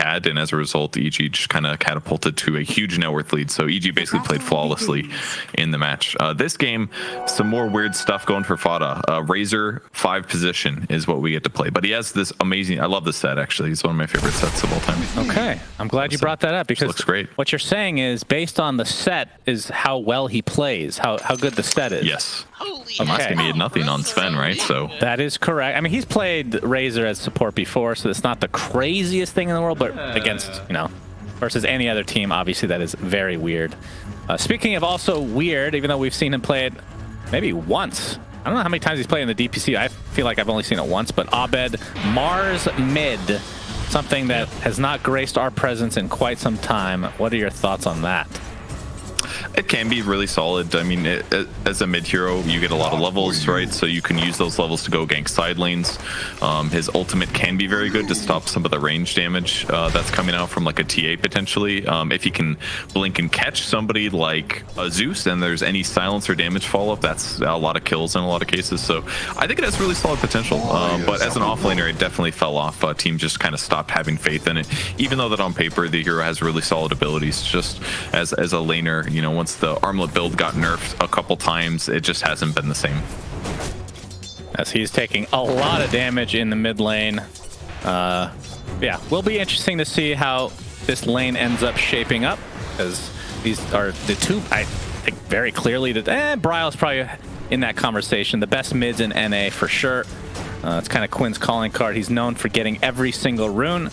had, and as a result, EG just kind of catapulted to a huge net worth lead. So EG basically played flawlessly in the match. This game, some more weird stuff going for Fada. Razor 5 position is what we get to play, but he has this amazing. I love this set actually. It's one of my favorite sets of all time. Okay, I'm glad you brought that up because looks great. What you're saying is based on the set is how well he plays, how good the set is. Yes. I'm asking me nothing on Sven, right? So that is correct. I mean, he's played Razor as support before, so it's not the craziest thing in the world, but against, you know, versus any other team, obviously that is very weird. Speaking of also weird, even though we've seen him play it maybe once. I don't know how many times he's played in the DPC. I feel like I've only seen it once, but Abed, Mars mid, something that has not graced our presence in quite some time. What are your thoughts on that? It can be really solid. I mean, as a mid hero, you get a lot of levels, right? So you can use those levels to go gank side lanes. His ultimate can be very good to stop some of the range damage that's coming out from like a TA potentially. If he can blink and catch somebody like a Zeus and there's any silence or damage follow-up, that's a lot of kills in a lot of cases. So I think it has really solid potential. But as an offlaner, it definitely fell off. Team just kind of stopped having faith in it. Even though that on paper, the hero has really solid abilities, just as a laner, you know, once the armlet build got nerfed a couple times, it just hasn't been the same. As he's taking a lot of damage in the mid lane. Yeah, will be interesting to see how this lane ends up shaping up, as these are the two, I think very clearly that Bryle's probably in that conversation. The best mids in NA for sure. It's kind of Quinn's calling card. He's known for getting every single rune.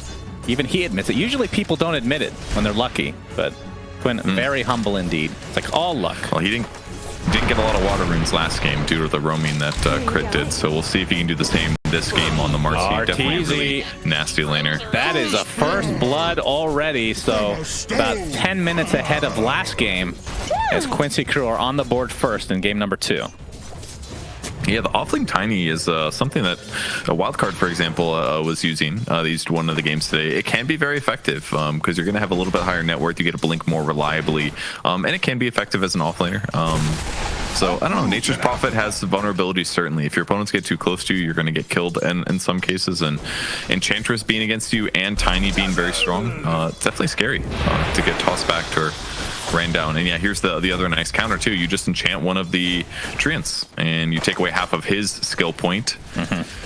Even he admits it. Usually people don't admit it when they're lucky, but Quinn, very humble indeed. It's like all luck. Well, he didn't get a lot of water runes last game due to the roaming that Crit did, so we'll see if he can do the same this game on the Marcy. Definitely a really nasty laner. That is a first blood already, so about 10 minutes ahead of last game as Quincy Crew are on the board first in game number 2. Yeah, the offlane Tiny is something that a wildcard, for example, was using. They used one of the games today. It can be very effective because you're going to have a little bit higher net worth. You get to blink more reliably, and it can be effective as an offlaner. So, I don't know, Nature's Prophet has vulnerabilities, certainly. If your opponents get too close to you, you're going to get killed in some cases. And Enchantress being against you and Tiny being very strong, it's definitely scary to get tossed back to her. Ran down. And yeah, here's the other nice counter too. You just enchant one of the treants and you take away half of his skill point,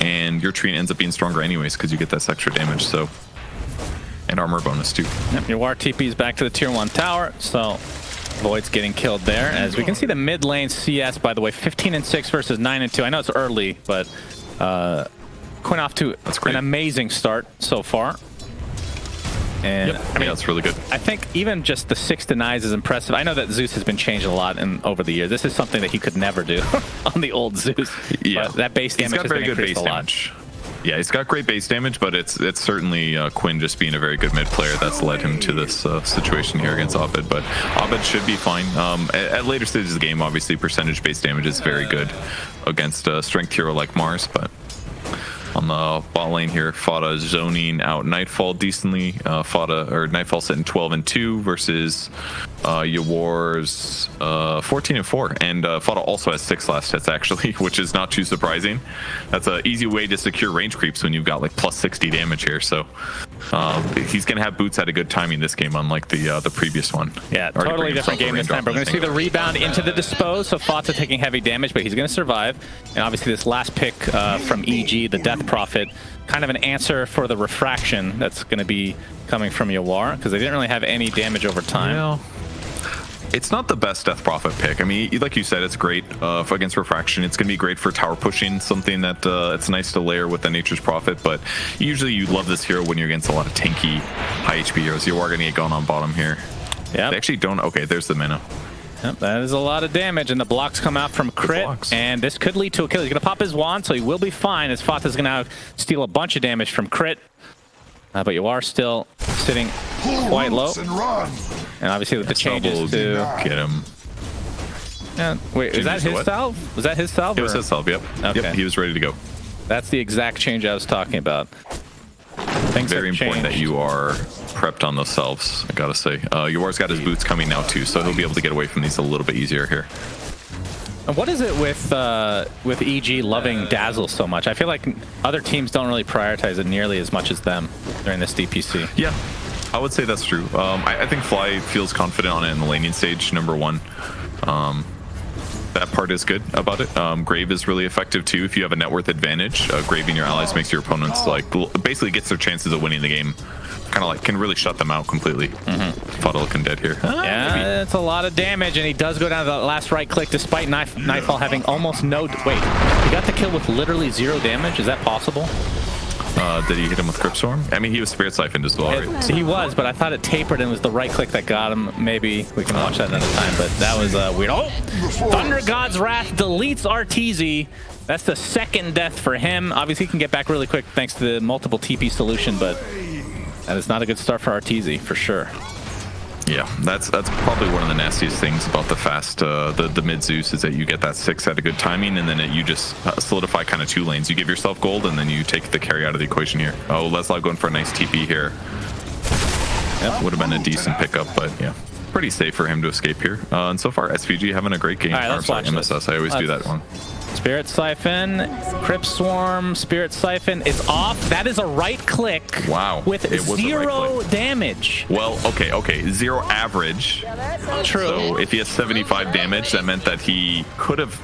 and your treant ends up being stronger anyways because you get that extra damage. So, and armor bonus too. Yep, your War TP's back to the tier 1 tower, so Void's getting killed there. As we can see the mid lane CS, by the way, 15-6 versus 9-2. I know it's early, but Quinn off to an amazing start so far. And yep. I mean, that's really good. I think even just the 6 denies is impressive. I know that Zeus has been changed a lot over the years. This is something that he could never do on the old Zeus. Yeah, but that base damage has been increased a lot. Yeah, he's got great base damage, but it's certainly Quinn just being a very good mid player that's led him to this situation here against Abed. But Abed should be fine. At later stages of the game, obviously, percentage base damage is very good against a strength hero like Mars, but on the bot lane here, Fada is zoning out Nightfall decently. Nightfall sitting 12-2 versus Yawar's 14-4, and Fada also has 6 last hits actually, which is not too surprising. That's an easy way to secure range creeps when you've got like plus 60 damage here. So he's gonna have boots at a good timing this game, unlike the previous one. Yeah, totally different game this time. We're gonna see the rebound into the dispose, so Fata taking heavy damage, but he's gonna survive. And obviously this last pick from EG, the Death Prophet, kind of an answer for the refraction that's going to be coming from Yawar, because they didn't really have any damage over time. Yeah. It's not the best Death Prophet pick. I mean, like you said, it's great against refraction. It's going to be great for tower pushing, something that it's nice to layer with the Nature's Prophet, but usually you love this hero when you're against a lot of tanky, high HP heroes. You are going to get going on bottom here. Yeah. They actually don't. Okay, there's the mana. Yep, that is a lot of damage, and the blocks come out from Crit, and this could lead to a kill. He's going to pop his wand, so he will be fine, as Fata's going to steal a bunch of damage from Crit. But you are still sitting quite low. And obviously with the changes to... Get him. Yeah, wait, is that his salve? Was that his salve? It was his salve, yep. Okay. Yep, he was ready to go. That's the exact change I was talking about. Things very important that you are prepped on those salves, I gotta say. Yawar's got his boots coming now too, so he'll be able to get away from these a little bit easier here. And what is it with EG loving Dazzle so much? I feel like other teams don't really prioritize it nearly as much as them during this DPC. Yeah, I would say that's true. I think Fly feels confident on it in the laning stage, number one. That part is good about it. Grave is really effective too if you have a net worth advantage. Graving your allies makes your opponents like basically gets their chances of winning the game. Kind of like can really shut them out completely. Fuddle looking dead here. Yeah, it's a lot of damage, and he does go down to the last right click despite Nightfall having almost no. Wait, he got the kill with literally 0 damage. Is that possible? Did he hit him with Crypt Storm? I mean, he was Spirit Siphoned as well, right? He was, but I thought it tapered and it was the right click that got him. Maybe we can watch that another time, but that was weird. Oh! Thunder God's Wrath deletes Arteezy. That's the second death for him. Obviously, he can get back really quick thanks to the multiple TP solution, but that is not a good start for Arteezy, for sure. Yeah, that's probably one of the nastiest things about the fast, the mid Zeus is that you get that 6 at a good timing, and then you just solidify kind of 2 lanes. You give yourself gold, and then you take the carry out of the equation here. Oh, Leslie going for a nice TP here. Yep, would have been a decent pickup, but yeah, pretty safe for him to escape here. And so far, SVG having a great game. All right, let's watch MSS, I always do that one. Spirit Siphon, Crypt Swarm, Spirit Siphon is off. That is a right click. Wow. With 0 damage. Well, okay. 0 average. True. So if he has 75 damage, that meant that he could have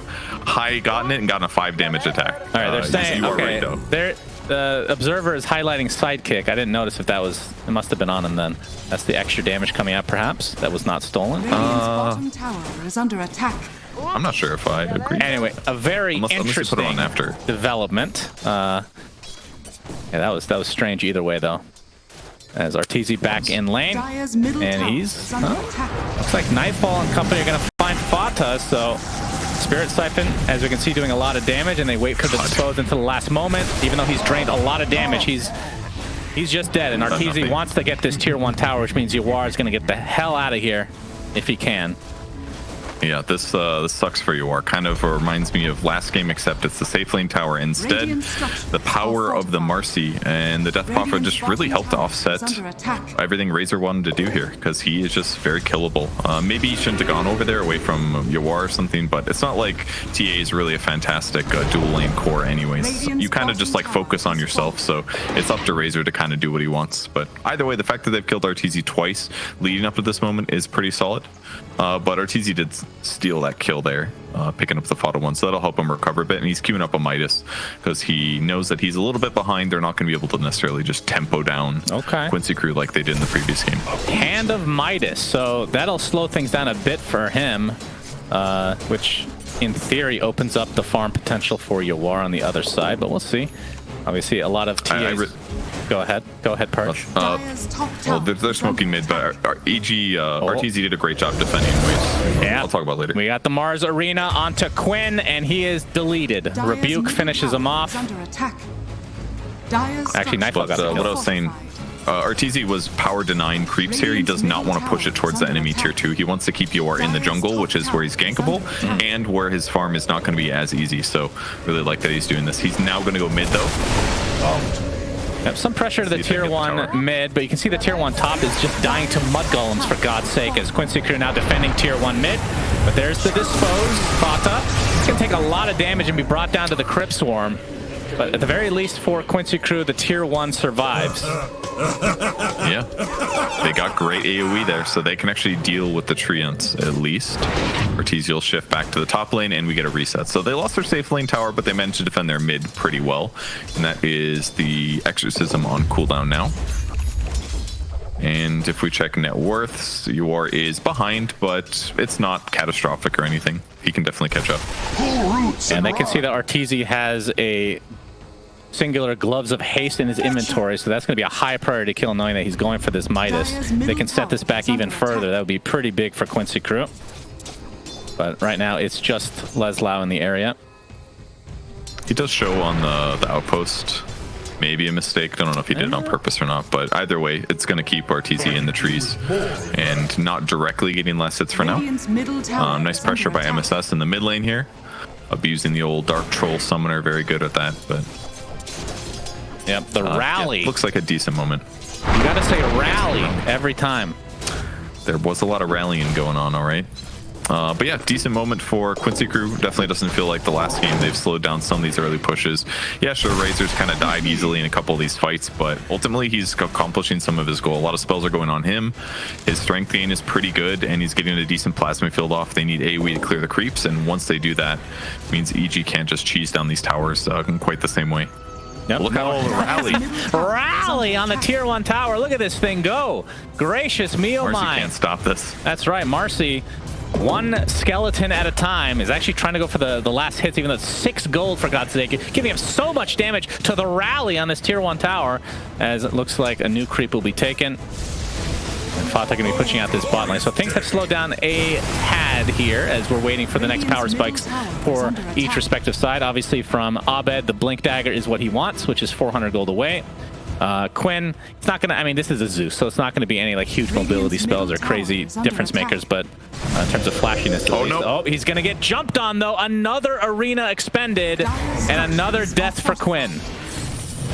high gotten it and gotten a 5 damage attack. All right, they're saying, okay, right, the observer is highlighting sidekick. I didn't notice if that was, it must have been on him then. That's the extra damage coming out, perhaps. That was not stolen. Bottom tower is under attack. I'm not sure if I agree. Anyway, a very interesting put it on after. development. Yeah, that was strange either way though. As Arteezy back in lane, and he's looks like Nightfall and company are gonna find Fata. So Spirit Siphon, as we can see, doing a lot of damage, and they wait for the dispose until the last moment. Even though he's drained a lot of damage, he's just dead. And Arteezy wants to get this tier 1 tower, which means Yawar is gonna get the hell out of here if he can. Yeah, this sucks for Yawar. Kind of reminds me of last game, except it's the safe lane tower instead. The power of the Marcy and the Death Prophet just really helped to offset everything Razor wanted to do here, because he is just very killable. Maybe he shouldn't have gone over there away from Yawar or something, but it's not like TA is really a fantastic dual lane core anyways. You kind of just like focus on yourself, so it's up to Razor to kind of do what he wants. But either way, the fact that they've killed Arteezy twice leading up to this moment is pretty solid. But Arteezy did steal that kill there, picking up the Fata one, so that'll help him recover a bit. And he's queuing up a Midas because he knows that he's a little bit behind. They're not going to be able to necessarily just tempo down Quincy Crew like they did in the previous game. Hand of Midas, so that'll slow things down a bit for him, which in theory opens up the farm potential for Yawar on the other side, but we'll see. Obviously, a lot of TAs. Go ahead, Perch. Well, they're smoking mid, but Arteezy did a great job defending. Yeah, I'll talk about later. We got the Mars Arena onto Quinn, and he is deleted. Rebuke finishes him off. Actually, Nightfall got what I was saying. Arteezy was power denying creeps here. He does not want to push it towards the enemy tier 2. He wants to keep Yawar in the jungle, which is where he's gankable, and where his farm is not going to be as easy. So really like that he's doing this. He's now going to go mid though. Yep, some pressure to the tier 1 mid, but you can see the tier 1 top is just dying to mud golems, for God's sake, as Quincy Crew now defending tier 1 mid. But there's the dispose. Fata. It's going to take a lot of damage and be brought down to the Crypt Swarm. But at the very least for Quincy Crew, the tier 1 survives. Yeah, they got great AoE there, so they can actually deal with the treants at least. Arteezy will shift back to the top lane, and we get a reset. So they lost their safe lane tower, but they managed to defend their mid pretty well. And that is the Exorcism on cooldown now. And if we check net worths, Yawar is behind, but it's not catastrophic or anything. He can definitely catch up. And they can see that Arteezy has a singular Gloves of Haste in his inventory, so that's going to be a high priority kill, knowing that he's going for this Midas. They can set this back even further. That would be pretty big for Quincy Crew. But right now, it's just Leslau in the area. He does show on the outpost. Maybe a mistake. I don't know if he did it on purpose or not, but either way, it's going to keep Arteezy in the trees and not directly getting less hits for now. Nice pressure by MSS in the mid lane here. Abusing the old Dark Troll Summoner. Very good at that, but... Yep, the rally. Yeah, looks like a decent moment. You got to say rally every time. There was a lot of rallying going on, all right? But yeah, decent moment for Quincy Crew. Definitely doesn't feel like the last game they've slowed down some of these early pushes. Yeah, sure, Razor's kind of died easily in a couple of these fights, but ultimately he's accomplishing some of his goal. A lot of spells are going on him. His strength gain is pretty good, and he's getting a decent plasma field off. They need AoE to clear the creeps, and once they do that, it means EG can't just cheese down these towers in quite the same way. Yep. Look how Rally on the tier 1 tower. Look at this thing go. Gracious me, oh Marcy my. can't stop this. That's right, Marcy. One skeleton at a time is actually trying to go for the last hits, even though it's 6 gold, for God's sake, giving him so much damage to the rally on this tier 1 tower, as it looks like a new creep will be taken. And Fata going to be pushing out this bot lane. So things have slowed down a had here as we're waiting for the next power spikes for each respective side. Obviously from Abed, the Blink Dagger is what he wants, which is 400 gold away. Quinn, it's not gonna, I mean, this is a Zeus, so it's not gonna be any like huge mobility spells or crazy difference makers, but in terms of flashiness, oh, he's gonna get jumped on though. Another arena expended and another death for Quinn.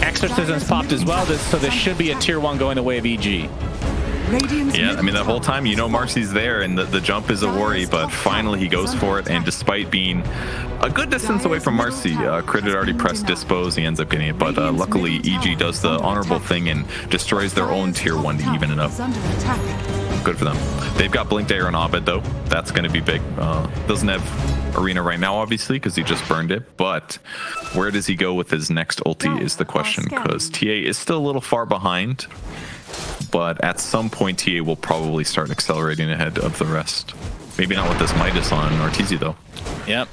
Exorcisms popped as well, so this should be a tier 1 going the way of EG. Yeah, I mean, the whole time, you know, Marcy's there and the jump is a worry, but finally he goes for it, and despite being a good distance away from Marcy, Crit had already pressed Dispose, he ends up getting it, but luckily EG does the honorable thing and destroys their own tier 1 to even it up. Good for them. They've got Blink Dagger on Abed though. That's going to be big. Doesn't have Arena right now, obviously, because he just burned it, but where does he go with his next ulti is the question, because TA is still a little far behind. But at some point, TA will probably start accelerating ahead of the rest. Maybe not with this Midas on Arteezy, though. Yep.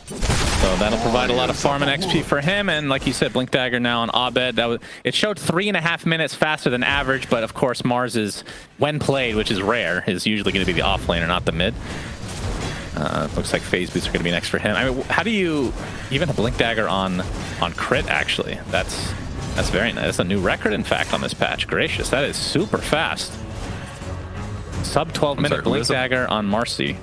So that'll provide a lot of farm and XP for him. And like you said, Blink Dagger now on Abed. It showed 3.5 minutes faster than average, but of course, Mars is, when played, which is rare, is usually going to be the off laner, not the mid. Looks like phase boots are going to be next for him. I mean, how do you even a Blink Dagger on Crit, actually? That's very nice. That's a new record, in fact, on this patch. Gracious, that is super fast. Sub 12-minute Blink Dagger on Marcy.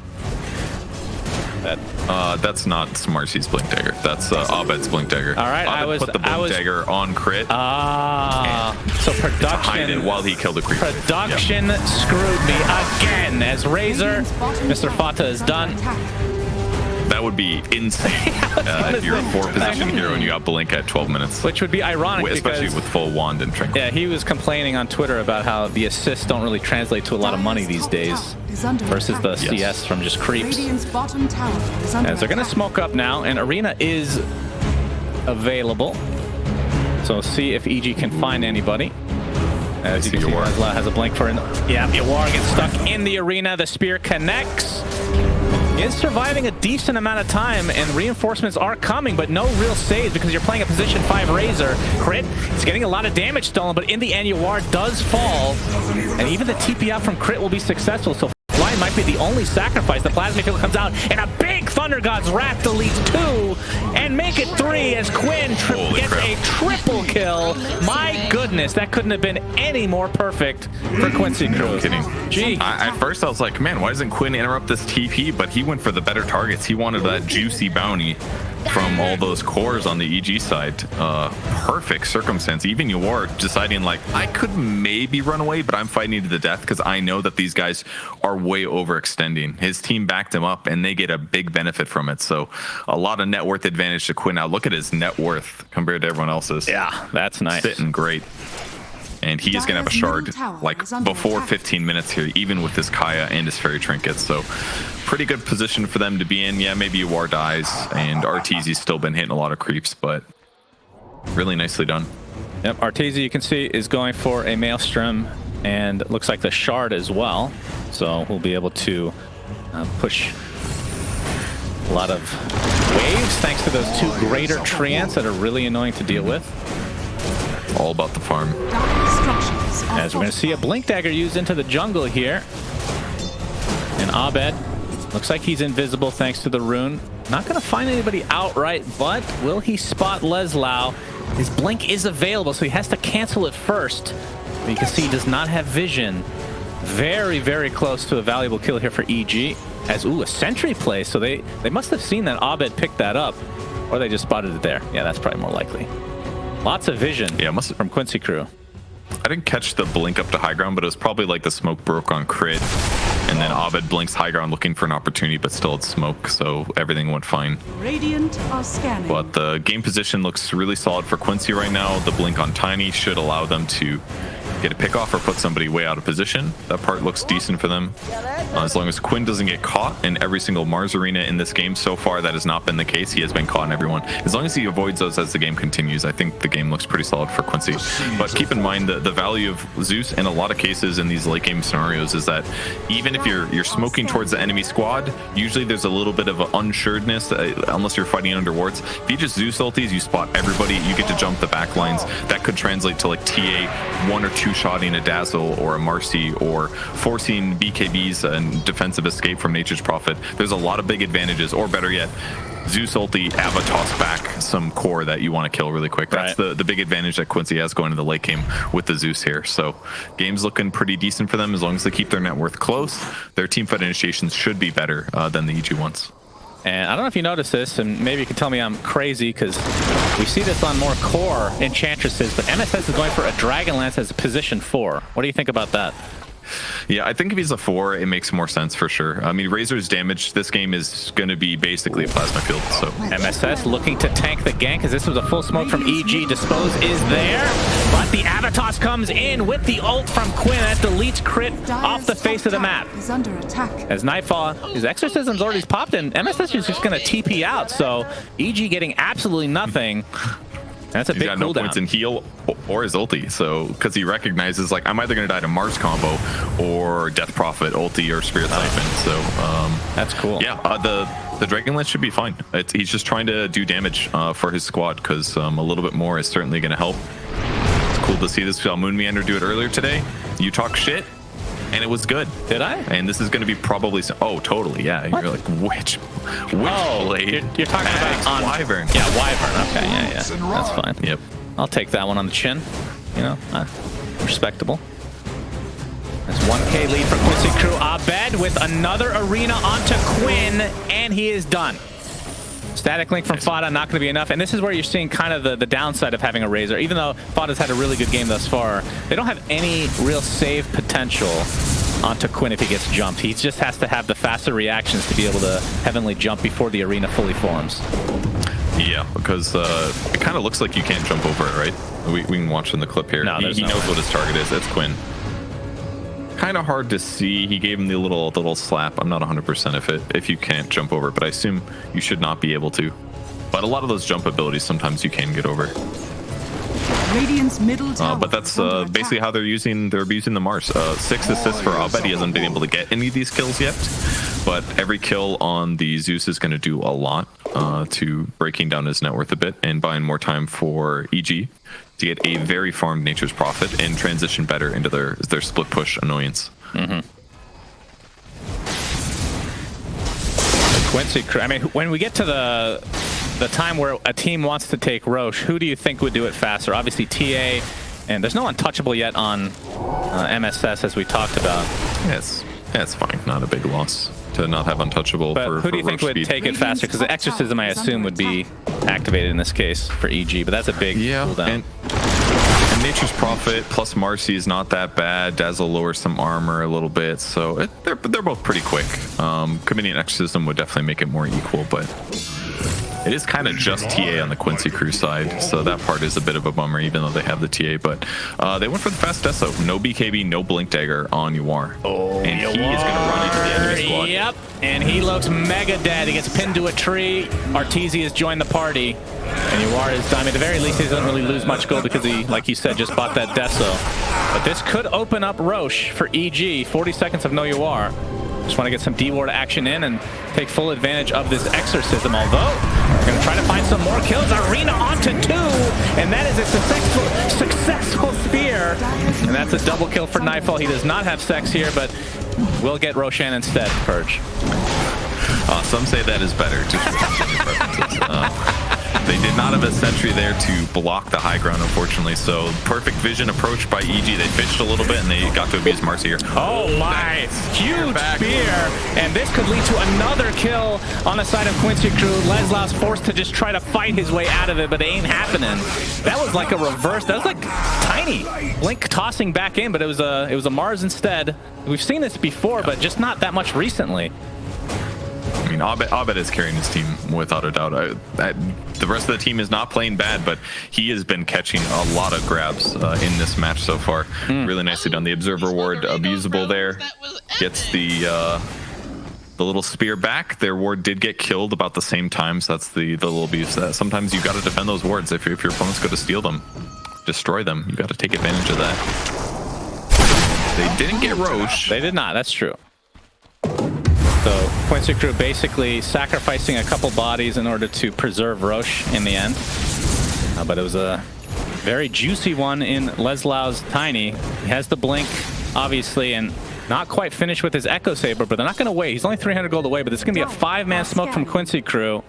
That's not Marcy's Blink Dagger. That's Abed's Blink Dagger. All right, Abed put the Blink Dagger on Crit. So production hide it while he killed the creep. Production screwed me again, as Razor, Mr. Fata is done. That would be insane if you're a 4-position hero and you got Blink at 12 minutes. Which would be ironic, especially with full wand and trinket. Yeah, he was complaining on Twitter about how the assists don't really translate to a lot of money these days versus the CS from just creeps. As they're going to smoke up now, and Arena is available. So see if EG can find anybody. As you can see, Laszlo has a blink for an... Yeah, Yawar gets stuck in the arena. The spear connects. He is surviving a decent amount of time, and reinforcements are coming, but no real saves because you're playing a position 5 Razor. Crit, it's getting a lot of damage stolen, but in the end, Yawar does fall, and even the TP out from Crit will be successful, so Fly might be the only sacrifice. The Plasma Field comes out, and a big Thunder God's Wrath deletes 2, and make it 3 as Quinn gets a triple kill. My goodness, that couldn't have been any more perfect for Quincy Crew. No kidding. Gee. At first I was like, man, why doesn't Quinn interrupt this TP? But he went for the better targets. He wanted that juicy bounty from all those cores on the EG side. Perfect circumstance. Even Yawar deciding like, I could maybe run away, but I'm fighting to the death because I know that these guys are way overextending. His team backed him up and they get a big benefit from it. So a lot of net worth advantage to Quinn. Now look at his net worth compared to everyone else's. Yeah, that's nice. Sitting great. And he is going to have a shard like before 15 minutes here, even with his Kaya and his Fairy Trinket. So pretty good position for them to be in. Yeah, maybe Yawar dies, and Arteezy's still been hitting a lot of creeps, but really nicely done. Yep, Arteezy, you can see, is going for a Maelstrom, and it looks like the shard as well. So we'll be able to push a lot of waves thanks to those 2 greater treants that are really annoying to deal with. All about the farm. As we're going to see a Blink Dagger used into the jungle here. And Abed looks like he's invisible thanks to the rune. Not going to find anybody outright, but will he spot Laszlo? His blink is available, so he has to cancel it first. But you can see he does not have vision. Very, very close to a valuable kill here for EG. As, ooh, a sentry play, so they must have seen that Abed picked that up. Or they just spotted it there. Yeah, that's probably more likely. Lots of vision from Quincy Crew. I didn't catch the blink up to high ground, but it was probably like the smoke broke on crit, and then Abed blinks high ground looking for an opportunity, but still it's smoke, so everything went fine. Radiant are scanning. But the game position looks really solid for Quincy right now. The blink on Tiny should allow them to get a pick off or put somebody way out of position. That part looks decent for them. As long as Quinn doesn't get caught in every single Mars arena in this game so far, that has not been the case. He has been caught in everyone. As long as he avoids those as the game continues, I think the game looks pretty solid for Quincy. But keep in mind that the value of Zeus in a lot of cases in these late game scenarios is that even if you're smoking towards the enemy squad, usually there's a little bit of unsuredness unless you're fighting under wards. If you just Zeus ultis, you spot everybody, you get to jump the back lines. That could translate to like TA 1 or 2 shotting a Dazzle or a Marcy or forcing BKBs and defensive escape from Nature's Prophet. There's a lot of big advantages, or better yet, Zeus ulti, Ava toss back some core that you want to kill really quick. That's the big advantage that Quincy has going into the late game with the Zeus here. So game's looking pretty decent for them as long as they keep their net worth close. Their team fight initiations should be better than the EG ones. And I don't know if you noticed this, and maybe you can tell me I'm crazy, because we see this on more core enchantresses, but MSS is going for a Dragonlance as a position 4. What do you think about that? Yeah, I think if he's a 4, it makes more sense for sure. I mean, Razor's damage this game is going to be basically a plasma field. So MSS looking to tank the gank, as this was a full smoke from EG. Dispose is there, but the Avatos comes in with the ult from Quinn. That deletes crit off the face of the map. Is under attack. As Nightfall, his exorcism's already popped, and MSS is just going to TP out. So EG getting absolutely nothing. That's a big cooldown. He's got no points in heal or his ulti, so because he recognizes like I'm either going to die to Mars combo or Death Prophet ulti or Spirit Siphon. So that's cool. Yeah, the Dragonlance should be fine. He's just trying to do damage for his squad, because a little bit more is certainly going to help. It's cool to see this. Moon Meander do it earlier today. You talk shit, and it was good. Did I? And this is going to be probably oh totally, yeah. What? You're like which blade? You're talking about on Wyvern. Yeah, Wyvern. Okay, yeah, that's fine. Yep. I'll take that one on the chin. You know, respectable. That's 1K lead for Quincy Crew. Abed with another arena onto Quinn, and he is done. Static link from Fada, not going to be enough. And this is where you're seeing kind of the downside of having a Razor. Even though Fada's had a really good game thus far, they don't have any real save potential onto Quinn if he gets jumped. He just has to have the faster reactions to be able to heavenly jump before the arena fully forms. Yeah, because it kind of looks like you can't jump over it, right? We can watch in the clip here. No, he knows what his target is. It's Quinn. Kind of hard to see. He gave him the little slap. I'm not 100% if you can't jump over, but I assume you should not be able to. But a lot of those jump abilities, sometimes you can get over. Radiant's middle tower but that's is basically how they're using the Mars. 6 assists for Abed. He hasn't been able to get any of these kills yet, but every kill on the Zeus is going to do a lot to breaking down his net worth a bit and buying more time for EG to get a very farmed Nature's Prophet and transition better into their split push annoyance. Quincy Crew, I mean, when we get to the time where a team wants to take Roche, who do you think would do it faster? Obviously TA, and there's no untouchable yet on MSS, as we talked about. Yes, that's fine. Not a big loss to not have untouchable. But who do you think would take it faster? Because the Exorcism, I assume, would be activated in this case for EG, but that's a big cooldown. And Nature's Prophet plus Marcy is not that bad. Dazzle lowers some armor a little bit, so they're both pretty quick. Committing an Exorcism would definitely make it more equal, but it is kind of just TA on the Quincy Crew side, so that part is a bit of a bummer, even though they have the TA. But they went for the fast Deso. No BKB, no Blink Dagger on Yuar. Oh, and he is going to run into the enemy squad. Yep, and he looks mega dead. He gets pinned to a tree. Arteezy has joined the party, and Yuar is done. At the very least, he doesn't really lose much gold because he, like you said, just bought that Deso. But this could open up Roche for EG. 40 seconds of no Yuar. Just want to get some D-Ward action in and take full advantage of this Exorcism, although we're going to try to find some more kills. Arena onto 2, and that is a successful spear. And that's a double kill for Nightfall. He does not have Sex here, but we'll get Roshan instead, Purge. Some say that is better, just for preferences. They did not have a sentry there to block the high ground, unfortunately. So perfect vision approach by EG. They fished a little bit and they got to abuse Marcy here. Oh my, huge spear. And this could lead to another kill on the side of Quincy Crew. Leslau's forced to just try to fight his way out of it, but it ain't happening. That was like a reverse. That was like tiny. Blink tossing back in, but it was a Mars instead. We've seen this before, but just not that much recently. I mean, Abed is carrying his team without a doubt. The rest of the team is not playing bad, but he has been catching a lot of grabs in this match so far. Really nicely done. The Observer Ward abusable there. Gets the little spear back. Their ward did get killed about the same time, so that's the little abuse. Sometimes you got to defend those wards. If your opponent's going to steal them, destroy them, you got to take advantage of that. They didn't get Roche. They did not. That's true. So Quincy Crew basically sacrificing a couple bodies in order to preserve Roche in the end. But it was a very juicy one in Leslau's Tiny. He has the blink, obviously, and not quite finished with his Echo Saber, but they're not going to wait. He's only 300 gold away, but it's going to be a 5-man smoke from Quincy Crew.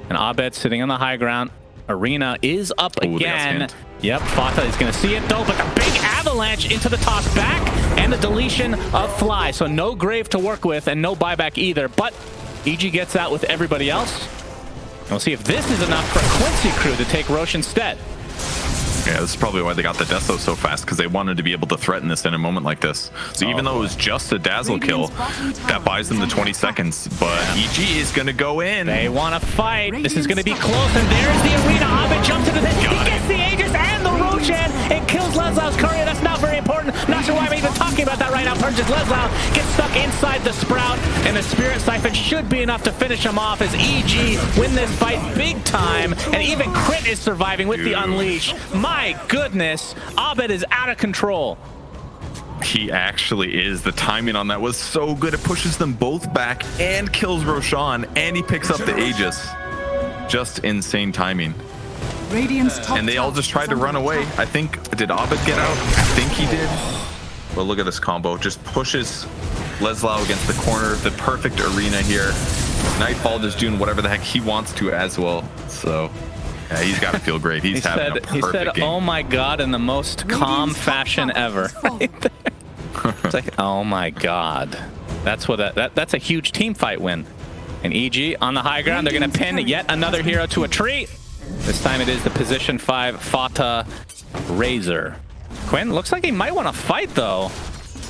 And Abed sitting on the high ground. Arena is up again. Yep, Fata is going to see it though, but the big avalanche into the toss back and the deletion of Fly. So no Grave to work with and no buyback either, but EG gets out with everybody else. And we'll see if this is enough for Quincy Crew to take Roche instead. Yeah, this is probably why they got the Death so fast, because they wanted to be able to threaten this in a moment like this. So even though it was just a Dazzle kill, that buys them the 20 seconds. But EG is going to go in. They want to fight. This is going to be close, and there's the Arena. Abed jumps into this. He gets the Aegis and the Roshan. It kills Leslau's courier. That's not very important. Not sure why I'm even talking about that right now. Purges Leslau gets stuck inside the Sprout, and the Spirit Siphon should be enough to finish him off as EG win this fight big time. And even Crit is surviving with the Unleash. My goodness, Abed is out of control. He actually is. The timing on that was so good. It pushes them both back and kills Roshan, and he picks up the Aegis. Just insane timing. And they all just tried to run away. I think, did Abed get out? I think he did. But look at this combo. Just pushes Leslau against the corner. The perfect Arena here. Nightfall just doing whatever the heck he wants to as well. So yeah, he's got to feel great. He's having a perfect game. Oh my god, in the most calm fashion ever. It's like, oh my god. That's what that's a huge team fight win. And EG on the high ground, they're going to pin yet another hero to a tree. This time it is the position 5 Fata Razor. Quinn looks like he might want to fight though.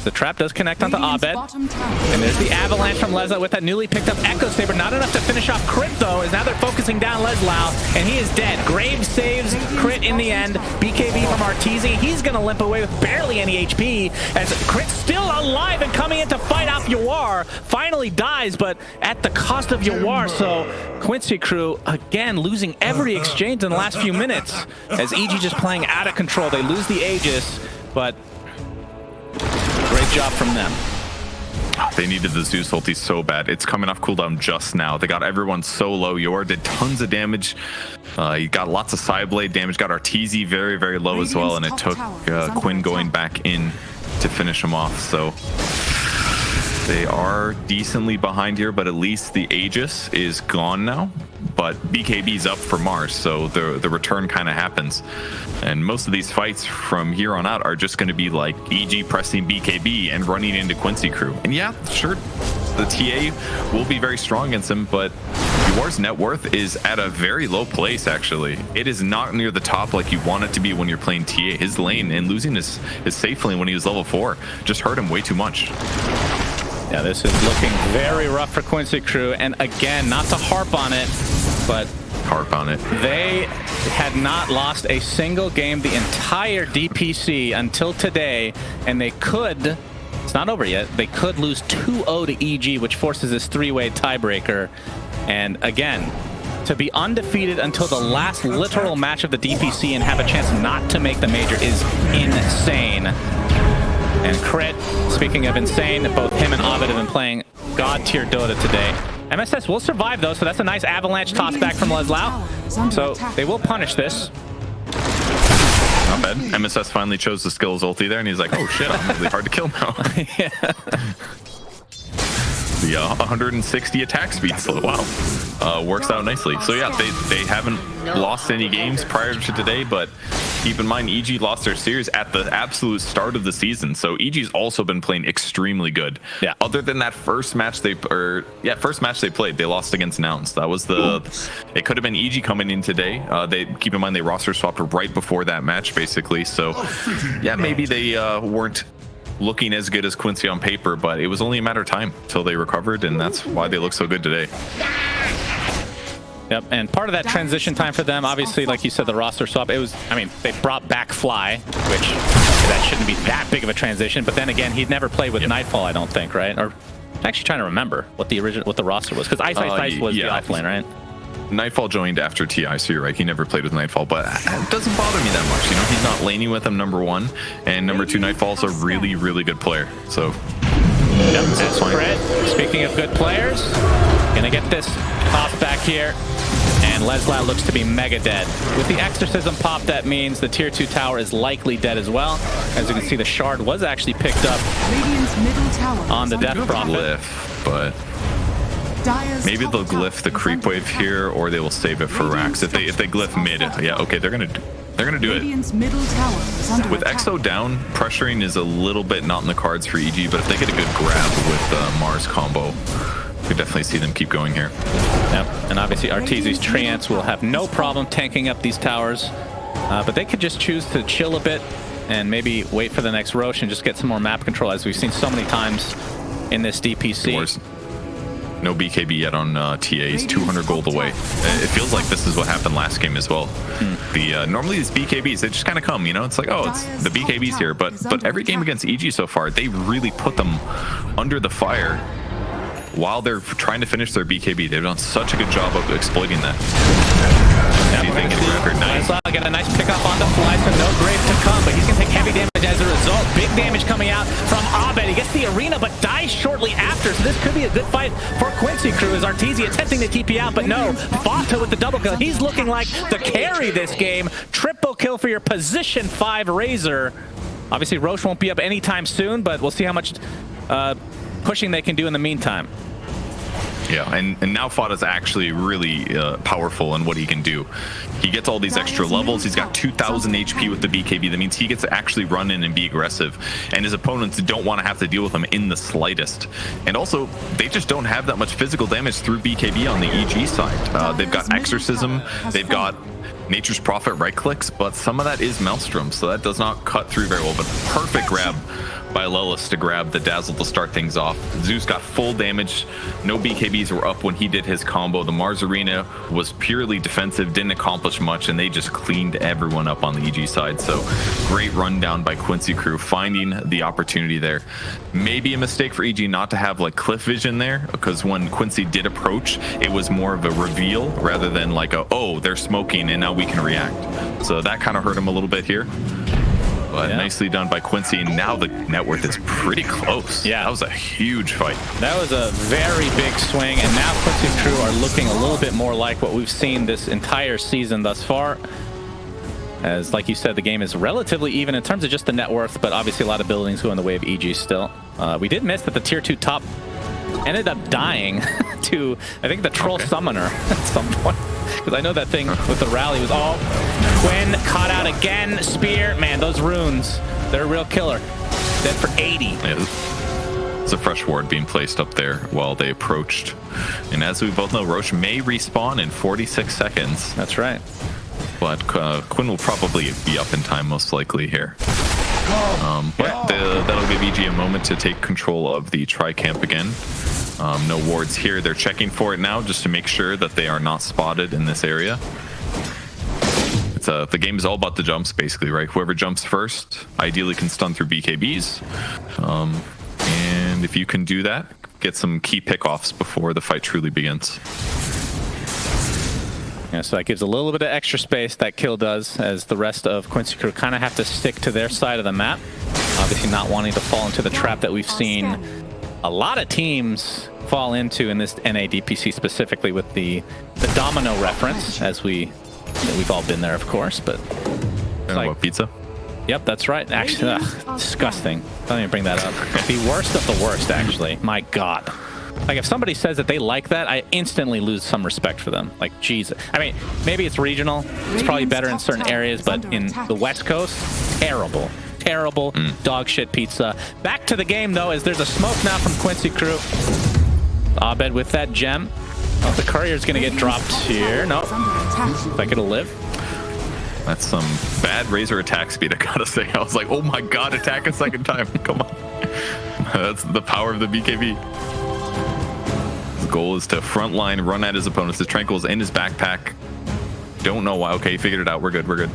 The trap does connect onto Abed. And there's the avalanche from Leslau with that newly picked up Echo Saber. Not enough to finish off Crit though, as now they're focusing down Leslau, and he is dead. Graves saves Crit in the end. BKB from Arteezy. He's going to limp away with barely any HP, as Crit's still alive and coming in to fight off Yawar. Finally dies, but at the cost of Yawar. So Quincy Crew, again, losing every exchange in the last few minutes, as EG just playing out of control. They lose the Aegis, but great job from them. They needed the Zeus ulti so bad. It's coming off cooldown just now. They got everyone so low. Yor did tons of damage. He got lots of side blade damage. Got Arteezy very, very low as well. And it took Quinn going back in to finish him off. So they are decently behind here, but at least the Aegis is gone now. But BKB's up for Mars, so the return kind of happens. And most of these fights from here on out are just going to be like EG pressing BKB and running into Quincy Crew. And yeah, sure, the TA will be very strong against him, but Yawar's net worth is at a very low place, actually. It is not near the top like you want it to be when you're playing TA. His lane and losing his safe lane when he was level 4 just hurt him way too much. Yeah, this is looking very rough for Quincy Crew. And again, not to harp on it, but they had not lost a single game the entire DPC until today, and they could, it's not over yet, they could lose 2-0 to EG, which forces this 3-way tiebreaker. And again, to be undefeated until the last literal match of the DPC and have a chance not to make the major is insane. And Crit, speaking of insane, both him and Abed have been playing god tier Dota today. MSS will survive though, so that's a nice avalanche toss back from Leslau. So they will punish this. Not bad. MSS finally chose the skills ulti there, and he's like, oh shit, I'm really hard to kill now. Yeah. the 160 attack speed. So wow, works out nicely. So yeah, they haven't lost any games prior to today, but keep in mind EG lost their series at the absolute start of the season. So EG's also been playing extremely good. Yeah. Other than that first match they played, they lost against Nouns. That was it could have been EG coming in today. They keep in mind they roster swapped right before that match basically. So yeah, maybe they weren't looking as good as Quincy on paper, but it was only a matter of time till they recovered, and that's why they look so good today. Yep, and part of that transition time for them, obviously, like you said, the roster swap, it was, I mean, they brought back Fly, which that shouldn't be that big of a transition, but then again, he'd never played with Nightfall, I don't think, right? Or I'm actually trying to remember what the roster was, because Ice was the offlane, right? Nightfall joined after TI, so you're right. He never played with Nightfall, but it doesn't bother me that much. You know, he's not laning with him, number one, and number two, Nightfall's a really, really good player. So, yep, that's fine. Speaking of good players, gonna get this off back here, and Leslat looks to be mega dead. With the Exorcism pop, that means the tier 2 tower is likely dead as well. As you can see, the shard was actually picked up on the Death Prophet. But maybe they'll glyph the creep wave here, or they will save it for Rax. If they glyph mid, yeah, okay, they're gonna do it. With Exo down, pressuring is a little bit not in the cards for EG, but if they get a good grab with Mars combo, we could definitely see them keep going here. Yep, and obviously Arteezy's Treants will have no problem tanking up these towers, but they could just choose to chill a bit and maybe wait for the next Roche and just get some more map control, as we've seen so many times in this DPC. No BKB yet on TA. He's 200 gold away. It feels like this is what happened last game as well. Normally these BKBs, they just kind of come, you know? It's like, oh, it's the BKBs here. But every game against EG so far, they really put them under the fire while they're trying to finish their BKB. They've done such a good job of exploiting that. Leslat got a nice pickup on the fly, so no grave to come, but he's going to take heavy damage as a result. Big damage coming out from Abed. He gets the arena, but dies shortly after, so this could be a good fight for Quincy Crew as Arteezy attempting to TP out, but no. Fata with the double kill. He's looking like the carry this game. Triple kill for your position 5 Razor. Obviously, Roche won't be up anytime soon, but we'll see how much pushing they can do in the meantime. Yeah, and now Fata's actually really powerful in what he can do. He gets all these extra levels. He's got 2,000 HP with the BKB. That means he gets to actually run in and be aggressive. And his opponents don't want to have to deal with him in the slightest. And also, they just don't have that much physical damage through BKB on the EG side. They've got Exorcism. They've got Nature's Prophet right clicks, but some of that is Maelstrom, so that does not cut through very well. But perfect grab by Lelis to grab the Dazzle to start things off. Zeus got full damage. No BKBs were up when he did his combo. The Mars Arena was purely defensive, didn't accomplish much, and they just cleaned everyone up on the EG side. So great rundown by Quincy Crew, finding the opportunity there. Maybe a mistake for EG not to have like cliff vision there, because when Quincy did approach, it was more of a reveal rather than like a, oh, they're smoking and now we can react. So that kind of hurt him a little bit here. But nicely done by Quincy, and now the net worth is pretty close. Yeah, that was a huge fight. That was a very big swing, and now Quincy's Crew are looking a little bit more like what we've seen this entire season thus far. As, like you said, the game is relatively even in terms of just the net worth, but obviously a lot of buildings go in the way of EG still. We did miss that the tier 2 top ended up dying to, I think, the Troll Summoner at some point. Because I know that thing with the rally was all... Quinn caught out again. Spear. Man, those runes, they're a real killer. Dead for 80. Yeah, it's a fresh ward being placed up there while they approached. And as we both know, Roche may respawn in 46 seconds. That's right. But Quinn will probably be up in time, most likely here. But that'll give EG a moment to take control of the tri-camp again. No wards here. They're checking for it now just to make sure that they are not spotted in this area. The game is all about the jumps, basically, right? Whoever jumps first ideally can stun through BKBs. And if you can do that, get some key pickoffs before the fight truly begins. Yeah, so that gives a little bit of extra space, that kill does, as the rest of Quincy Crew kind of have to stick to their side of the map. Obviously not wanting to fall into the trap that we've seen a lot of teams fall into in this NA DPC, specifically with the domino reference, as we've all been there, of course, but... Like, what, pizza? Yep, that's right. Actually, disgusting. Don't even bring that up. The worst of the worst, actually. My God. Like, if somebody says that they like that, I instantly lose some respect for them. Like, Jesus. I mean, maybe it's regional. It's probably better in certain areas, but in the West Coast, terrible. Terrible dog shit pizza. Back to the game, though, as there's a smoke now from Quincy Crew. Abed with that gem. Oh, the courier's going to get dropped here. No. Like it'll live. That's some bad Razor attack speed, I gotta say. I was like, oh my god, attack a second time. Come on. That's the power of the BKB. His goal is to frontline, run at his opponents. The Tranquil's in his backpack. Don't know why. Okay, figured it out. We're good. We're good.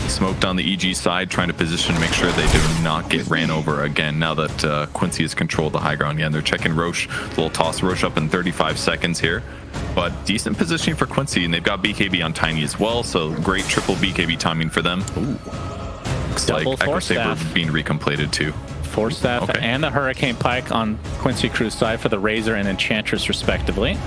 Smoked on the EG side, trying to position to make sure they do not get ran over again now that Quincy has controlled the high ground. Yeah, and they're checking Roche. A little toss Roche up in 35 seconds here. But decent positioning for Quincy, and they've got BKB on Tiny as well, so great triple BKB timing for them. Ooh. Looks Double like Echo Saber being recompleted too. Force Staff and the Hurricane Pike on Quincy Crew's side for the Razor and Enchantress respectively.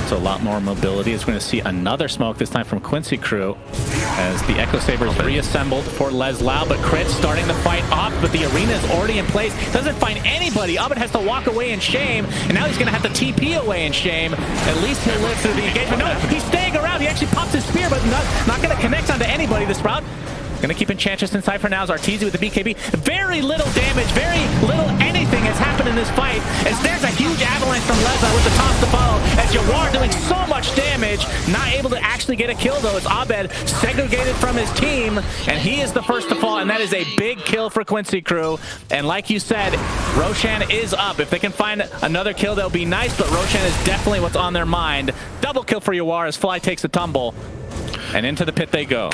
So a lot more mobility. Is going to see another smoke, this time from Quincy Crew, as the Echo Saber is reassembled for Les Lau, but Crit starting the fight off, but the arena is already in place. Doesn't find anybody. Abed has to walk away in shame, and now he's going to have to TP away in shame. At least he'll live through the engagement. No, he's staying around. He actually pops his spear, but not going to connect onto anybody, this route. Gonna keep Enchantress inside for now as Arteezy with the BKB. Very little damage, very little anything has happened in this fight, as there's a huge avalanche from Leza with the toss to follow, as Jawar doing so much damage, not able to actually get a kill though, as Abed segregated from his team, and he is the first to fall, and that is a big kill for Quincy Crew. And like you said, Roshan is up. If they can find another kill, that'll be nice, but Roshan is definitely what's on their mind. Double kill for Jawar as Fly takes a tumble, and into the pit they go.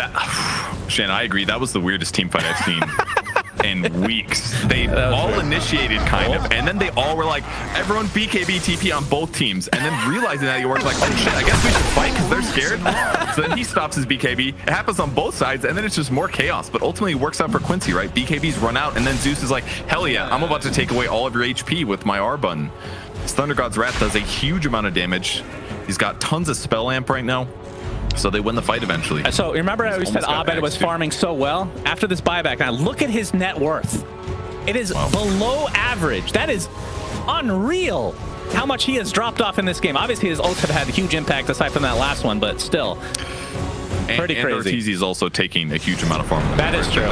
Shan, I agree. That was the weirdest team fight I've seen in weeks. They all initiated kind of, and then they all were like, everyone BKB TP on both teams, and then realizing that he was like, oh shit, I guess we should fight because they're scared. So then he stops his BKB. It happens on both sides, and then it's just more chaos. But ultimately, it works out for Quincy, right? BKB's run out, and then Zeus is like, hell yeah, I'm about to take away all of your HP with my R button. His Thunder God's Wrath does a huge amount of damage. He's got tons of spell amp right now. So they win the fight eventually. So remember how we said Abed was farming so well? After this buyback, now look at his net worth. It is below average. That is unreal how much he has dropped off in this game. Obviously his ults have had a huge impact aside from that last one, but still. Pretty crazy. And Arteezy is also taking a huge amount of farm. That is true.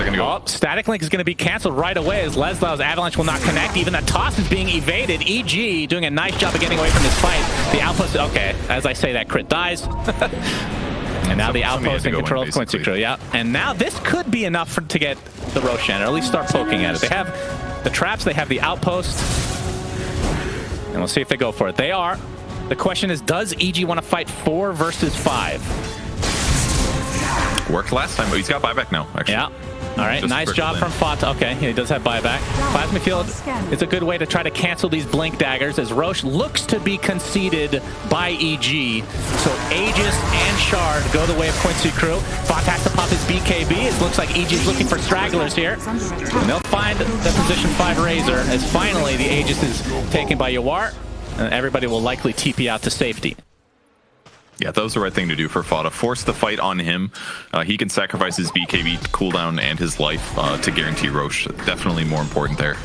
Static Link is going to be canceled right away as Leslau's Avalanche will not connect. Even the toss is being evaded. EG doing a nice job of getting away from this fight. The outpost, okay, as I say that, Crit dies. And now the outpost in control of Quincy Crew, yeah. And now this could be enough to get the Roshan, or at least start poking at it. They have the traps, they have the outpost. And we'll see if they go for it. They are. The question is, does EG want to fight 4 versus 5? Worked last time, but he's got buyback now, actually. Yeah. All right, nice job from Fata. Okay, he does have buyback. Plasma Field is a good way to try to cancel these Blink Daggers as Roche looks to be conceded by EG. So Aegis and Shard go the way of Quincy Crew. Fata has to pop his BKB. It looks like EG is looking for stragglers here. And they'll find the position 5 Razor as finally the Aegis is taken by Jawar. And everybody will likely TP out to safety. Yeah, that was the right thing to do for Fata. Force the fight on him. He can sacrifice his BKB cooldown and his life to guarantee Roche. Definitely more important there.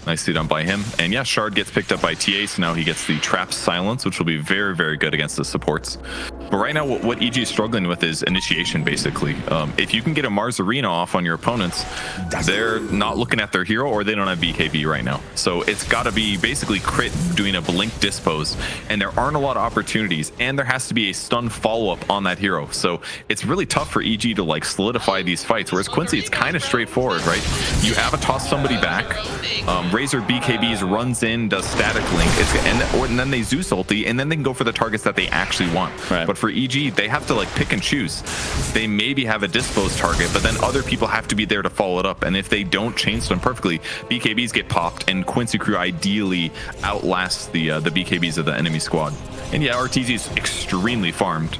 Nicely done by him. And yeah, Shard gets picked up by TA, so now he gets the Trap Silence, which will be very, very good against the supports. But right now, what EG is struggling with is initiation, basically. If you can get a Mars Arena off on your opponents, they're not looking at their hero, or they don't have BKB right now. So it's got to be basically Crit doing a Blink Dispose, and there aren't a lot of opportunities, and there has to be a stun follow-up on that hero. So it's really tough for EG to like solidify these fights, whereas Quincy, it's kind of straightforward, right? You have to toss somebody back. Razor BKBs runs in, does Static Link, and then they Zeus ulti, and then they can go for the targets that they actually want. Right. But for EG, they have to like pick and choose. They maybe have a dispose target, but then other people have to be there to follow it up. And if they don't chain stun perfectly, BKBs get popped, and Quincy Crew ideally outlasts the BKBs of the enemy squad. And yeah, Arteezy is extremely farmed.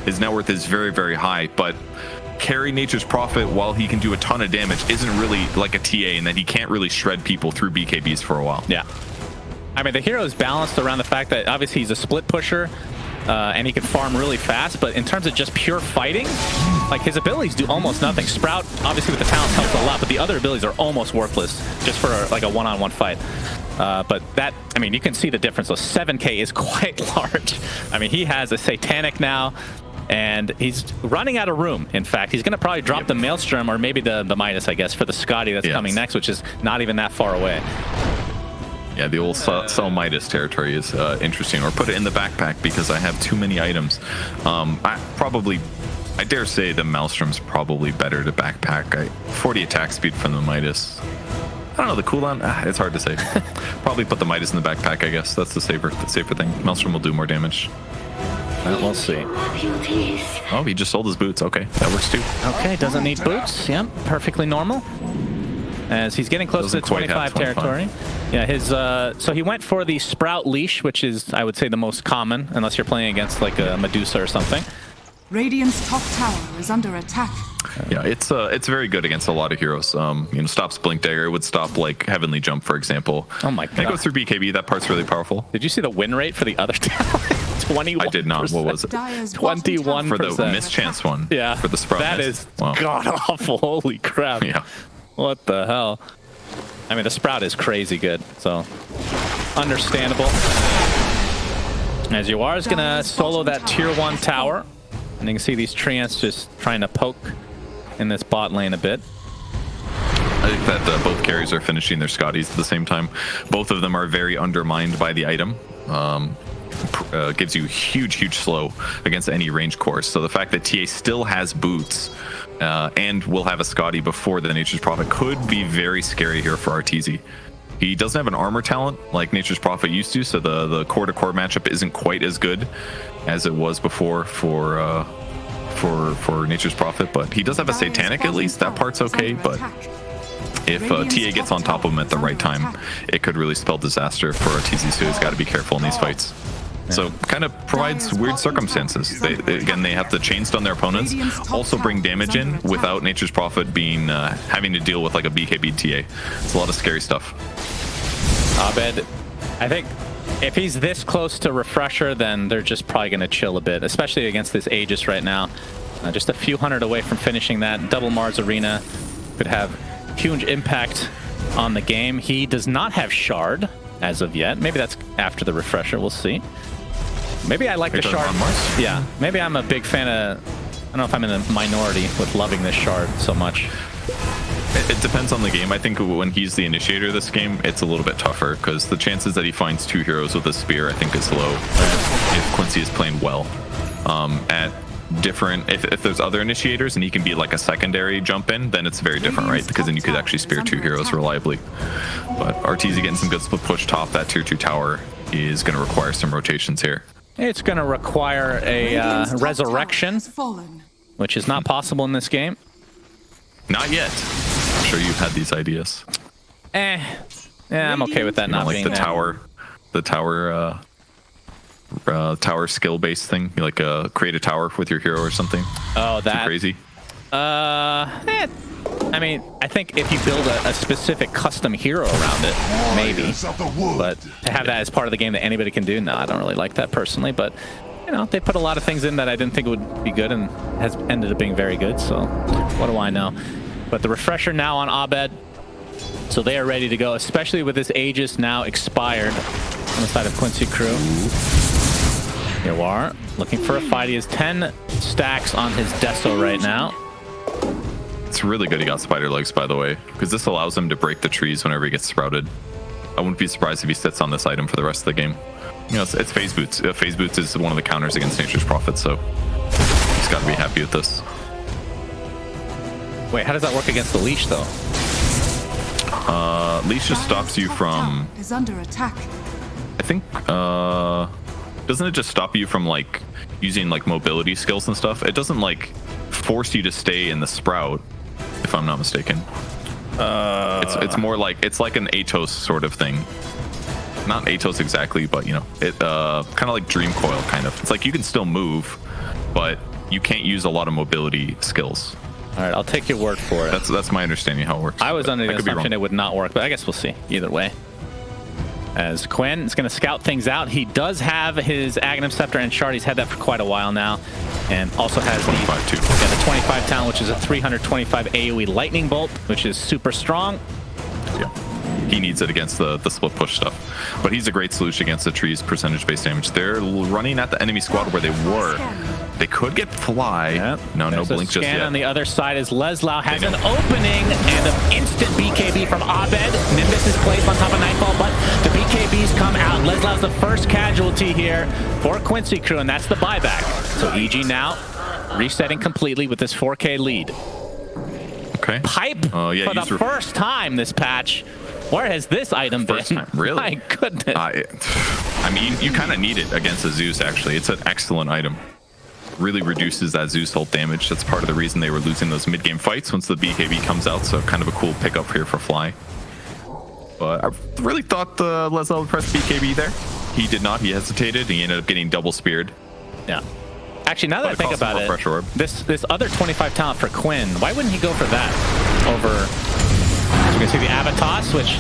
His net worth is very, very high, but carry Nature's Prophet, while he can do a ton of damage, isn't really like a TA, in that he can't really shred people through BKBs for a while. Yeah. I mean, the hero is balanced around the fact that obviously he's a split pusher, and he can farm really fast, but in terms of just pure fighting, like his abilities do almost nothing. Sprout, obviously with the talents, helps a lot, but the other abilities are almost worthless just for like a one-on-one fight. But that, I mean, you can see the difference. So 7K is quite large. I mean, he has a Satanic now, and he's running out of room. In fact, he's going to probably drop the Maelstrom or maybe the Midas, I guess, for the Scotty that's coming next, which is not even that far away. Yeah, the old sell Midas territory is interesting. Or put it in the backpack because I have too many items. I dare say the Maelstrom's probably better to backpack. 40 attack speed from the Midas. I don't know, the cooldown, it's hard to say. Probably put the Midas in the backpack, I guess. That's the safer thing. Maelstrom will do more damage. We'll see. Oh, he just sold his boots. Okay, that works too. Okay, doesn't need boots. Yep, perfectly normal. As he's getting close to the 25 territory. Yeah, his so he went for the Sprout Leash, which is, I would say, the most common, unless you're playing against like a Medusa or something. Radiant's top tower is under attack. Yeah, it's very good against a lot of heroes. Stops Blink Dagger. It would stop like Heavenly Jump, for example. Oh my god! It goes through BKB. That part's really powerful. Did you see the win rate for the other tower? 21%. I did not. What was it? 21% for the mischance one. Yeah, for the Sprout. That is god awful. Holy crap! Yeah. What the hell? I mean, the Sprout is crazy good, so understandable. As Yawar is gonna solo that tier 1 tower. And you can see these treants just trying to poke in this bot lane a bit. I think that both carries are finishing their Scotties at the same time. Both of them are very undermined by the item. Gives you huge slow against any range course. So the fact that TA still has boots and will have a Scotty before the Nature's Prophet could be very scary here for Arteezy. He doesn't have an armor talent like Nature's Prophet used to, so the core-to-core matchup isn't quite as good as it was before for Nature's Prophet, but he does have a Satanic at least. That part's okay, but if TA gets on top of him at the right time, it could really spell disaster for Arteezy, so he's got to be careful in these fights. So kind of provides weird circumstances. They have to chain stun their opponents, also bring damage in without Nature's Prophet being having to deal with like a BKB TA. It's a lot of scary stuff. Abed, I think if he's this close to Refresher, then they're just probably going to chill a bit, especially against this Aegis right now. Just a few hundred away from finishing that. Double Mars Arena could have huge impact on the game. He does not have Shard as of yet. Maybe that's after the Refresher. We'll see. Maybe I like the Shard. Yeah, maybe I'm a big fan of... I don't know if I'm in a minority with loving this Shard so much. It depends on the game. I think when he's the initiator of this game, it's a little bit tougher because the chances that he finds 2 heroes with a spear, I think, is low if Quincy is playing well. At different, if there's other initiators and he can be like a secondary jump in, then it's very different, right? Because then you could actually spear 2 heroes reliably. But Arteezy getting some good split push top that tier 2 tower is going to require some rotations here. It's going to require a resurrection, which is not possible in this game. Not yet. I'm sure you've had these ideas. Yeah, I'm okay with that not like being the there. tower skill-based thing. You like create a tower with your hero or something. Oh, that too crazy. I mean, I think if you build a specific custom hero around it, maybe. But to have that as part of the game that anybody can do, no, I don't really like that personally. But you know, they put a lot of things in that I didn't think would be good and has ended up being very good. So what do I know? But the Refresher now on Abed, so they are ready to go, especially with this Aegis now expired on the side of Quincy Crew. Yawar looking for a fight. He has 10 stacks on his Deso right now. It's really good he got spider legs, by the way, because this allows him to break the trees whenever he gets sprouted. I wouldn't be surprised if he sits on this item for the rest of the game. You know, it's phase boots. Phase boots is one of the counters against Nature's Prophet, so he's got to be happy with this. Wait, how does that work against the leash, though? Leash just stops you from... is under attack. I think, doesn't it just stop you from, like, using, like, mobility skills and stuff? It doesn't, like, force you to stay in the sprout, if I'm not mistaken. It's more like, it's like an Atos sort of thing. Not Atos exactly, but, you know, it kind of like Dream Coil, kind of. It's like you can still move, but you can't use a lot of mobility skills. All right, I'll take your word for it. That's my understanding how it works. I was under the assumption it would not work, but I guess we'll see either way. As Quinn is going to scout things out. He does have his Aghanim Scepter and Shard. He's had that for quite a while now. And also has the 25 talent, which is a 325 AoE Lightning Bolt, which is super strong. Yeah. he needs it against the split push stuff. But he's a great solution against the trees percentage-based damage. They're running at the enemy squad where they were. They could get fly. Yep. No blink just yet. On the other side as Leslau has an opening and an instant BKB from Abed. Nimbus is placed on top of Nightfall, but the BKBs come out. Leslau's the first casualty here for Quincy Crew, and that's the buyback. So EG now resetting completely with this 4K lead. Okay. Pipe for the first time this patch. Where has this item been? First time, really? My goodness. I mean, you kind of need it against a Zeus, actually. It's an excellent item. Really reduces that Zeus ult damage. That's part of the reason they were losing those mid-game fights once the BKB comes out, so kind of a cool pickup here for Fly. But I really thought Leslie would press BKB there. He did not. He hesitated. He ended up getting double speared. Yeah. Actually, now that I think about it, this other 25 talent for Quinn, why wouldn't he go for that over... So we can see the Avatos, which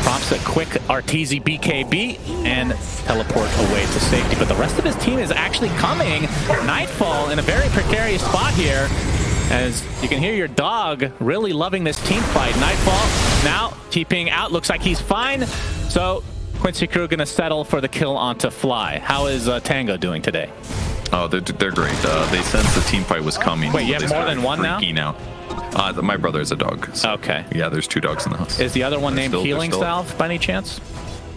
prompts a quick Arteezy BKB and teleport away to safety. But the rest of his team is actually coming. Nightfall in a very precarious spot here. As you can hear your dog really loving this team fight. Nightfall now TPing out. Looks like he's fine. So Quincy Crew going to settle for the kill onto Fly. How is Tango doing today? Oh, they're great. They sensed the team fight was coming. Wait, you have more than one now? My brother is a dog. So okay. Yeah, there's 2 dogs in the house. Is the other one named Healing Salve by any chance?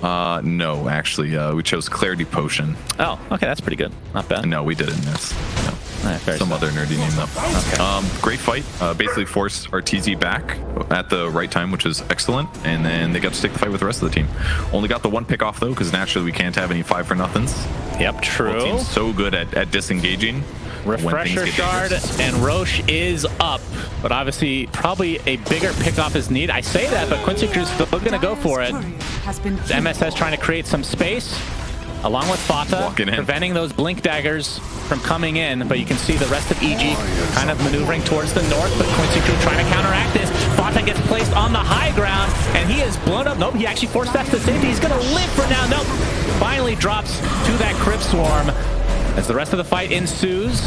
No, actually. We chose Clarity Potion. Oh, okay. That's pretty good. Not bad. No, we didn't. That's some other nerdy name, though. Okay. Great fight. Basically forced Arteezy back at the right time, which is excellent. And then they got to take the fight with the rest of the team. Only got the 1 pick off, though, because naturally we can't have any 5-for-nothings. Yep, true. Both teams so good at disengaging. Refresher shard and Roche is up, but obviously probably a bigger pickoff is needed. I say that, but Quincy Crew's still going to go for it. MSS trying to create some space along with Fata, preventing those blink daggers from coming in, but you can see the rest of EG kind of maneuvering towards the north, but Quincy Crew trying to counteract this. Fata gets placed on the high ground, and he is blown up. Nope, he actually forced that to safety. He's going to live for now. Nope, finally drops to that Crypt Swarm. As the rest of the fight ensues,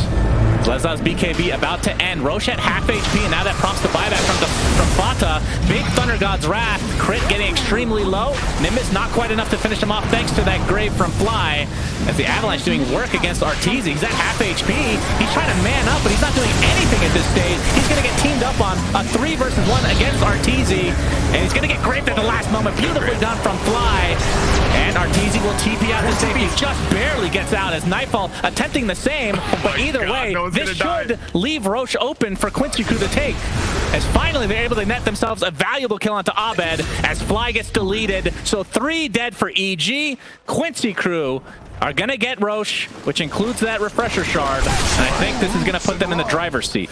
Leslau's BKB about to end. Roche at half HP, and now that prompts the buyback from Fata. Big Thunder God's Wrath. Crit getting extremely low. Nimbus not quite enough to finish him off thanks to that grave from Fly. As the Avalanche doing work against Arteezy. He's at half HP. He's trying to man up, but he's not doing anything at this stage. He's going to get teamed up on a 3 versus 1 against Arteezy. And he's going to get graved at the last moment. Beautifully done from Fly. And Arteezy will TP out to safety. Just barely gets out as Nightfall attempting the same. But either way, this should leave Roche open for Quincy Crew to take. As finally they're able to net themselves a valuable kill onto Abed as Fly gets deleted. So 3 dead for EG. Quincy Crew are going to get Roche, which includes that refresher shard. And I think this is going to put them in the driver's seat.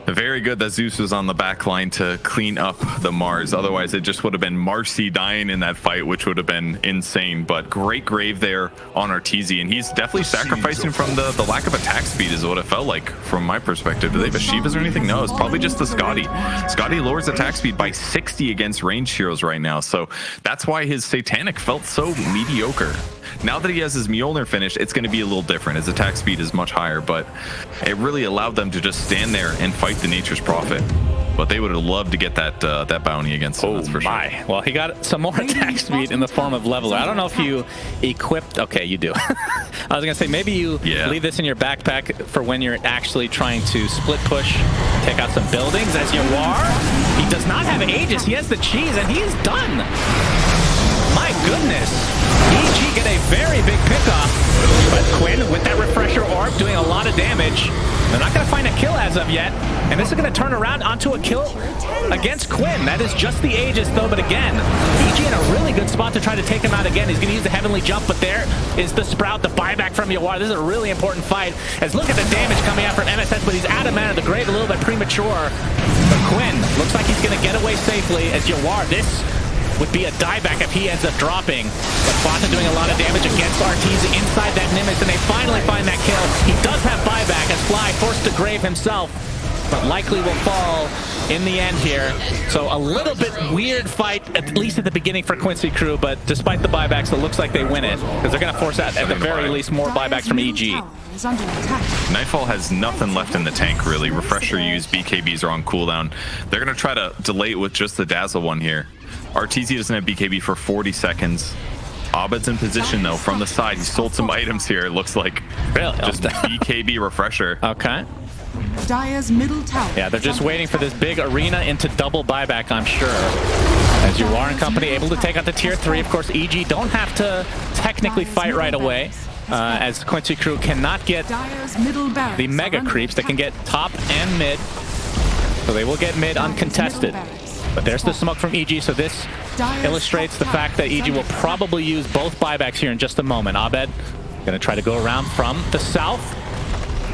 Very good that Zeus was on the back line to clean up the Mars. Otherwise, it just would have been Marcy dying in that fight, which would have been insane. But great grave there on Arteezy, and he's definitely sacrificing from the lack of attack speed is what it felt like from my perspective. Do they have a Shivas or anything? No, it's probably just the Scotty. Scotty lowers attack speed by 60 against ranged heroes right now, so that's why his Satanic felt so mediocre. Now that he has his Mjolnir finish, it's going to be a little different. His attack speed is much higher, but it really allowed them to just stand there and fight the Nature's Prophet. But they would have loved to get that bounty against him, that's for sure. Well, he got some more attack speed in the form of leveler. I don't know if you equipped... Okay, you do. I was going to say, maybe you leave this in your backpack for when you're actually trying to split push, take out some buildings. As you are, he does not have Aegis. He has the cheese, and he is done. My goodness. EG get a very big pickoff, but Quinn with that refresher orb doing a lot of damage. They're not going to find a kill as of yet, and this is going to turn around onto a kill against Quinn. That is just the Aegis though, but again, EG in a really good spot to try to take him out again. He's going to use the Heavenly Jump, but there is the Sprout, the buyback from Yawar. This is a really important fight, as look at the damage coming out from MSS, but he's out of mana. The grave a little bit premature, but Quinn looks like he's going to get away safely as Yawar. This would be a dieback if he ends up dropping. But Fata doing a lot of damage against Arteezy inside that Nimbus, and they finally find that kill. He does have buyback as Fly forced to grave himself, but likely will fall in the end here. So a little bit weird fight, at least at the beginning for Quincy Crew, but despite the buybacks, it looks like they win it, because they're going to force out, at the very least, more buybacks from EG. Nightfall has nothing left in the tank, really. Refresher used, BKBs are on cooldown. They're going to try to delay it with just the Dazzle one here. Arteezy doesn't have BKB for 40 seconds. Abed's in position though from the side. He sold some items here. It looks like Really? just BKB refresher. Okay. Dire's middle tower. Yeah, they're just waiting for this big arena into double buyback, I'm sure. As you are and company able to take out the tier 3. Of course, EG don't have to technically fight right away. As Quincy Crew cannot get Dire's middle barracks the mega are under creeps. They can attack. get top and mid. So they will get mid uncontested. But there's the smoke from EG, so this illustrates the fact that EG will probably use both buybacks here in just a moment. Abed gonna try to go around from the south.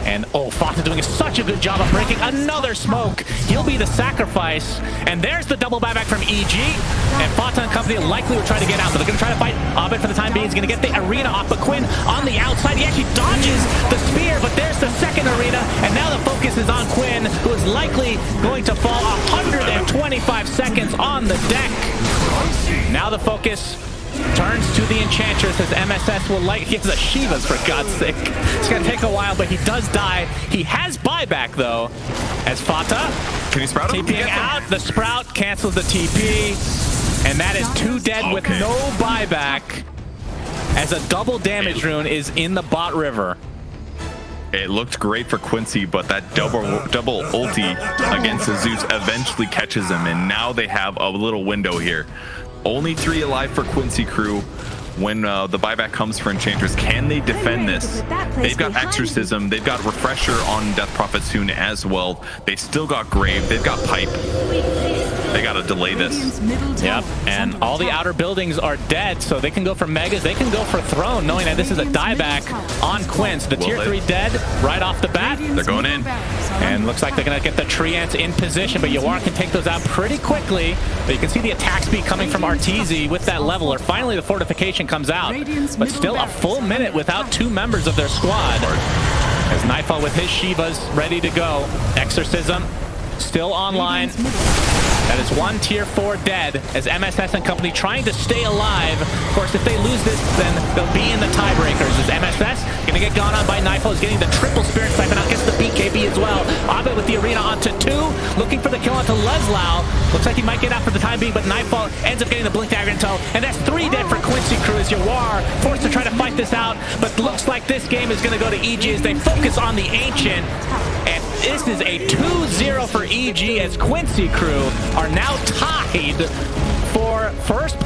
And oh, Fata doing such a good job of breaking another smoke. He'll be the sacrifice. And there's the double buyback from EG. And Fata and company likely will try to get out, but they're going to try to fight Abed for the time being. He's going to get the arena off, but Quinn on the outside. He actually dodges the spear, but there's the second arena. And now the focus is on Quinn, who is likely going to fall 125 seconds on the deck. Now the focus turns to the Enchantress as MSS will he has a Shivas for God's sake. It's gonna take a while, but he does die. He has buyback though, as Fata Can he sprout him? TPing out. The Sprout cancels the TP, and that is 2 dead with no buyback as a double damage rune is in the bot river. It looked great for Quincy, but that double ulti against the Zeus eventually catches him, and now they have a little window here. Only 3 alive for Quincy Crew. When the buyback comes for Enchantress, can they defend this? They've got Exorcism, they've got Refresher on Sprophets soon as well. They still got Grave, they've got Pipe. They gotta delay this. Yep, and all the outer buildings are dead, so they can go for Megas, they can go for Throne, knowing that this is a dieback on Quinn. So the tier 3 dead right off the bat. They're going in. And looks like they're gonna get the Treants in position, but Yawar can take those out pretty quickly. But you can see the attack speed coming from Arteezy with that leveler. Finally, the fortification comes out, but still a full minute without 2 members of their squad. As Nightfall with his Shivas ready to go. Exorcism still online. That is 1 tier 4 dead as MSS and company trying to stay alive. Of course, if they lose this, then they'll be in the tiebreakers. As MSS gonna get gone on by Nightfall, is getting the triple Spirit Siphon out, gets the BKB as well. Abed with the arena onto 2, looking for the kill onto Leslau. Looks like he might get out for the time being, but Nightfall ends up getting the Blink Dagger in tow, and that's 3 dead for Quincy Crew as Yawar forced to try to fight this out, but looks like this game is gonna go to EG as they focus on the Ancient. And this is a 2-0 for EG as Quincy Crew are now tied for first